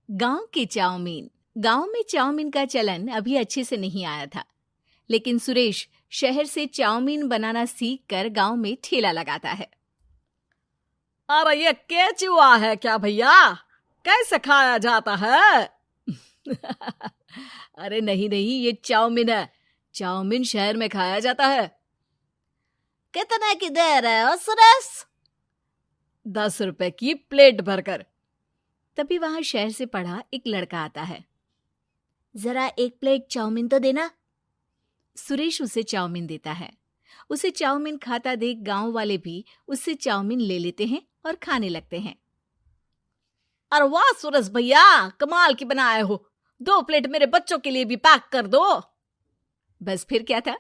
गांव की चाउमीन। गांव में चाउमीन का चलन अभी अच्छे से नहीं आया था, लेकिन सुरेश शहर से चाउमीन बनाना सीख कर गांव में ठेला लगाता है। अरे ये केचुआ है क्या भैया? कैसे खाया जाता है? अरे नहीं नहीं, ये चाउमीन है। चाउमीन शहर में खाया जाता है। कितने की दे रहे हो सुरेश? 10 रुपए की प्लेट भरकर। तभी वहां शहर से पढ़ा एक लड़का आता है। जरा एक प्लेट चाउमीन तो देना। सुरेश उसे चाउमीन देता है। उसे चाउमीन खाता देख गांव वाले भी उससे चाउमीन ले लेते हैं और खाने लगते हैं। अरे वाह सुरेश भैया, कमाल की बनाए हो। 2 प्लेट मेरे बच्चों के लिए भी पैक कर दो। बस फिर क्या था,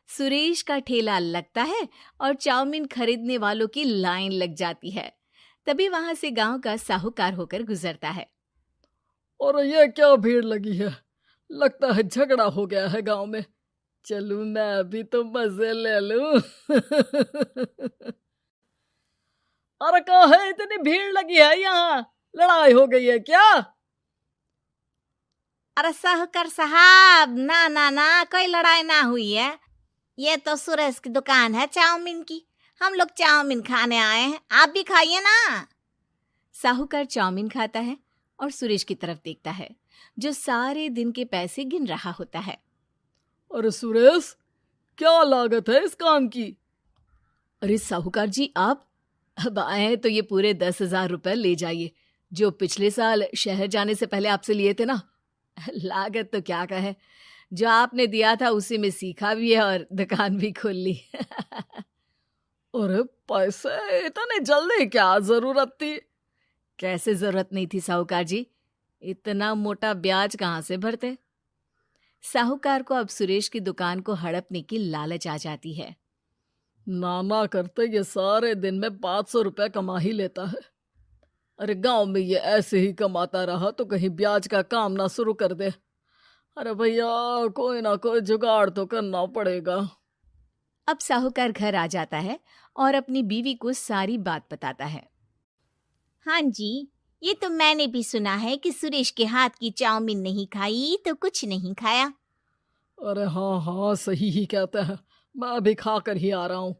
सुरेश का ठेला लगता है और चाउमीन खरीदने वालों की लाइन लग जाती है। तभी वहां से गांव का साहूकार होकर गुजरता है। और ये क्या भीड़ लगी है? लगता है झगड़ा हो गया है गांव में। चलूं मैं अभी तो मजे ले लूं। अरे कहाँ है, इतनी भीड़ लगी है यहाँ? लड़ाई हो गई है क्या? अरे साहूकार साहब, ना ना ना, कोई लड़ाई ना हुई है। ये तो सुरेश की दुकान है चाउमीन की। हम लोग चाउमीन खाने आए हैं, आप भी खाइए ना। साहूकार चाउमीन खाता है और सुरेश की तरफ देखता है, जो सारे दिन के पैसे गिन रहा होता है। अरे सुरेश, क्या लागत है इस काम की? अरे साहूकार जी, आप अब आए हैं तो ये पूरे 10,000 रुपए ले जाइए, जो पिछले साल शहर जाने से पहले आपसे लिए थे ना। लागत तो क्या कहे, जो आपने दिया था उसी में सीखा भी है और दुकान भी खोल ली। अरे पैसे इतने जल्दी क्या जरूरत थी? कैसे जरूरत नहीं थी साहूकार जी, इतना मोटा ब्याज कहाँ से भरते। साहूकार को अब सुरेश की दुकान को हड़पने की लालच आ जाती है। नाना करते ये सारे दिन में 500 रुपए कमा ही लेता है। अरे गांव में ये ऐसे ही कमाता रहा तो कहीं ब्याज का काम ना शुरू कर दे। अरे भैया, कोई ना कोई जुगाड़ तो करना पड़ेगा। अब साहूकार घर आ जाता है और अपनी बीवी को सारी बात बताता है। हाँ जी, ये तो मैंने भी सुना है कि सुरेश के हाथ की चाउमीन नहीं खाई तो कुछ नहीं खाया। अरे हाँ हाँ, सही ही कहते हैं। मैं अभी खा कर ही आ रहा हूँ।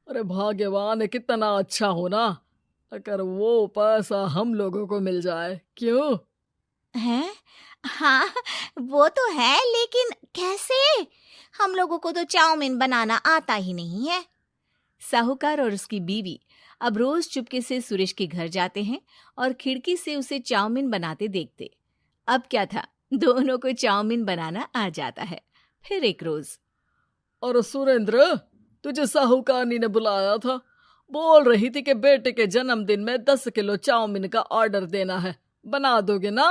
अरे भाग्यवान है, कितना अच्छा हो ना अगर वो पैसा हम लोगों को मिल जाए। क्यों? हैं? हाँ, वो तो है, लेकिन कैसे? हम लोगों को तो चाउमीन बनाना आता ही नहीं है। साहूकार और उसकी बीवी अब रोज चुपके से सुरेश के घर जाते हैं और खिड़की से उसे चाउमीन बनाते देखते। अब क्या था, दोनों को चाउमीन बनाना आ जाता है। फिर एक रोज, और सुरेंद्र, तुझे साहूकारनी ने बुलाया था। बोल रही थी कि बेटे के जन्मदिन में 10 किलो चाउमीन का ऑर्डर देना है। बना दोगे ना?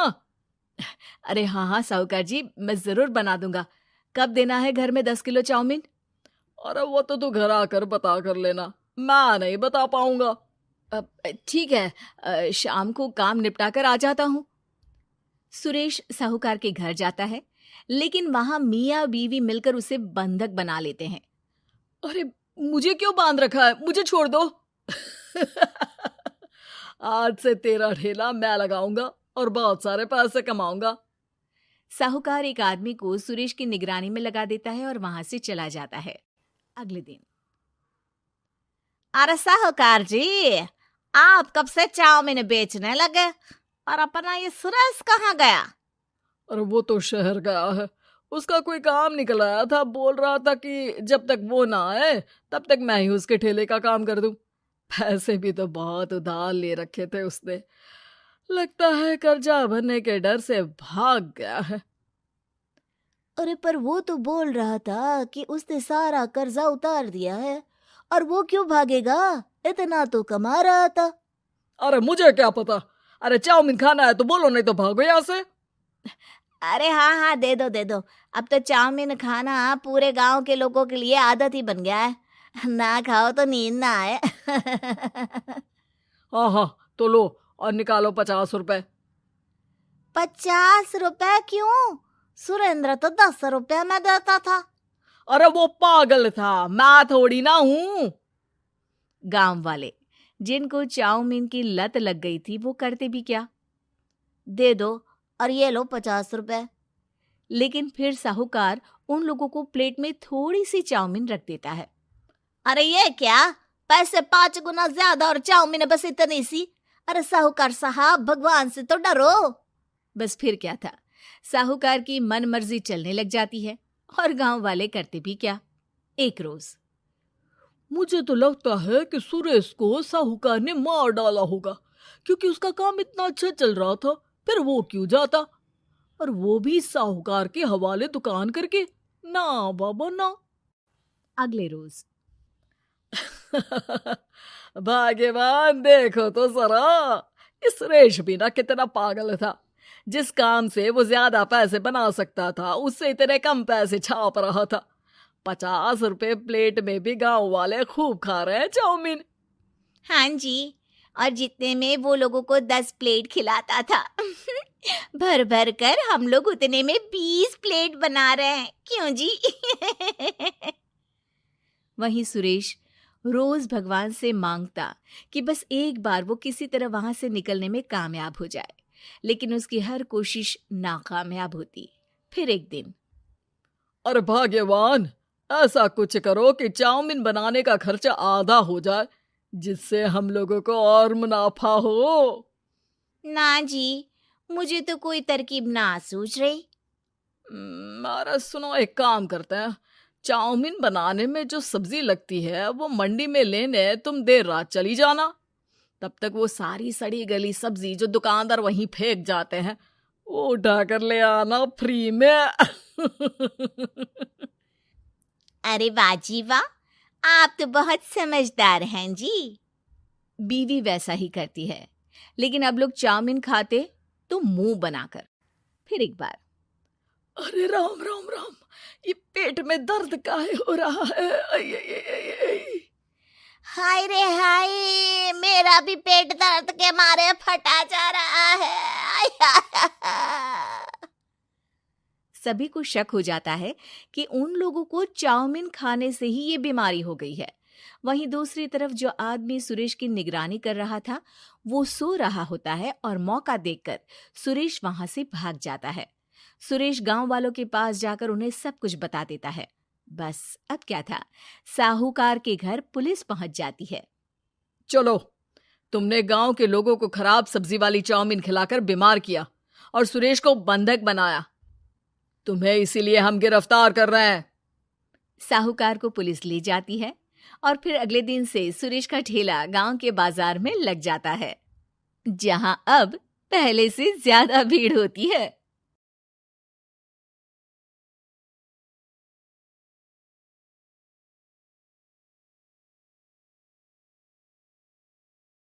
अरे हाँ हाँ साहूकार जी, मैं जरूर बना दूंगा। कब देना है घर में 10 किलो चाउमीन? अरे वो तो तू घर आकर बता कर लेना, मैं नहीं बता पाऊंगा। ठीक है, शाम को काम निपटा कर आ जाता हूँ। सुरेश साहूकार के घर जाता है, लेकिन वहां मियाँ बीवी मिलकर उसे बंधक बना लेते हैं। अरे मुझे क्यों बांध रखा है? मुझे छोड़ दो। आज से तेरा ठेला मैं लगाऊंगा और बहुत सारे पैसे कमाऊंगा। साहूकार एक आदमी को सुरेश की निगरानी में लगा देता है और वहां से चला जाता है। अगले दिन, अरे साहूकार जी, आप कब से चाउमीन बेचने लगे और अपना ये सुरेश कहाँ गया? और वो तो शहर गया है। उसका कोई काम निकल आया था। बोल रहा था कि जब तक वो ना आए तब तक मैं ही उसके ठेले का काम कर दूं। पैसे भी तो बहुत उधार ले रखे थे उसने। लगता है कर्जा भरने के डर से भाग गया है। अरे पर वो तो बोल रहा था कि उसने सारा कर्जा उतार दिया है, और वो क्यों भागेगा? इतना तो कमा रहा था। अरे मुझे क्या पता। अरे चाउमीन खाना है तो बोलो, नहीं तो भागो यहाँ से। अरे हाँ हाँ, दे दो दे दो। अब तो चाउमीन खाना पूरे गांव के लोगों के लिए आदत ही बन गया है। ना खाओ तो नींद ना आए। हाँ हाँ, तो लो और निकालो 50 रुपए। 50 रुपए क्यों? सुरेंद्र तो 10 रुपए में देता था। अरे वो पागल था, मैं थोड़ी ना हूँ। गांव वाले, जिनको चाउमीन की लत लग गई थी, वो करते भी क्या। दे दो और ये लो 50 रुपए। लेकिन फिर साहूकार उन लोगों को प्लेट में थोड़ी सी चाउमीन रख देता है। अरे ये क्या, पैसे 5 गुना ज्यादा और चाउमीन बस इतनी सी। अरे साहूकार साहब, भगवान से तो डरो। बस फिर क्या था, साहूकार की मन मर्जी चलने लग जाती है और गांव वाले करते भी क्या। एक रोज मुझे तो लगता है कि सुरेश को साहूकार ने मार डाला होगा, क्योंकि उसका काम इतना अच्छा चल रहा था, फिर वो क्यों जाता, और वो भी साहूकार के हवाले दुकान करके। ना बाबा ना। अगले रोज भाग्यवान, देखो तो जरा, इस सुरेश भी ना कितना पागल था। जिस काम से वो ज्यादा पैसे बना सकता था, उससे इतने कम पैसे छाप रहा था। 50 रुपए प्लेट में भी गांव वाले खूब खा रहे हैं चाउमीन। हाँ जी, और जितने में वो लोगों को 10 प्लेट खिलाता था भर भर कर हम लोग उतने में 20 प्लेट बना रहे हैं। क्यों जी? वहीं सुरेश रोज भगवान से मांगता कि बस एक बार वो किसी तरह वहां से निकलने में कामयाब हो जाए, लेकिन उसकी हर कोशिश नाकामयाब होती। फिर एक दिन, अरे भाग्यवान, ऐसा कुछ करो कि चाउमीन बनाने का खर्चा आधा हो जाए, जिससे हम लोगों को और मुनाफा हो। ना जी, मुझे तो कोई तरकीब ना सूझ रही। अरे सुनो, एक काम करते हैं, चाउमीन बनाने में जो सब्जी लगती है वो मंडी में लेने तुम देर रात चली जाना। तब तक वो सारी सड़ी गली सब्जी जो दुकानदार वहीं फेंक जाते हैं, वो उठा कर ले आना फ्री में। अरे वाह जी वाह, आप तो बहुत समझदार हैं जी। बीवी वैसा ही करती है, लेकिन अब लोग चाउमीन खाते तो मुंह बनाकर। फिर एक बार, अरे राम राम राम, ये पेट में दर्द काहे हो रहा है? आई, आई, आई, आई, आई। हाय रे हाय, मेरा भी पेट दर्द के मारे फटा जा रहा है। सभी को शक हो जाता है कि उन लोगों को चाउमीन खाने से ही ये बीमारी हो गई है। वहीं दूसरी तरफ जो आदमी सुरेश की निगरानी कर रहा था, वो सो रहा होता है और मौका देखकर सुरेश वहां से भाग जाता है। सुरेश गांव वालों के पास जाकर उन्हें सब कुछ बता देता है। बस अब क्या था, साहूकार के घर पुलिस पहुंच जाती है। चलो, तुमने गांव के लोगों को खराब सब्जी वाली चाउमीन खिलाकर बीमार किया और सुरेश को बंधक बनाया। तुम्हें इसीलिए हम गिरफ्तार कर रहे हैं। साहूकार को पुलिस ले जाती है और फिर अगले दिन से सुरेश का ठेला गांव के बाजार में लग जाता है, जहां अब पहले से ज्यादा भीड़ होती है।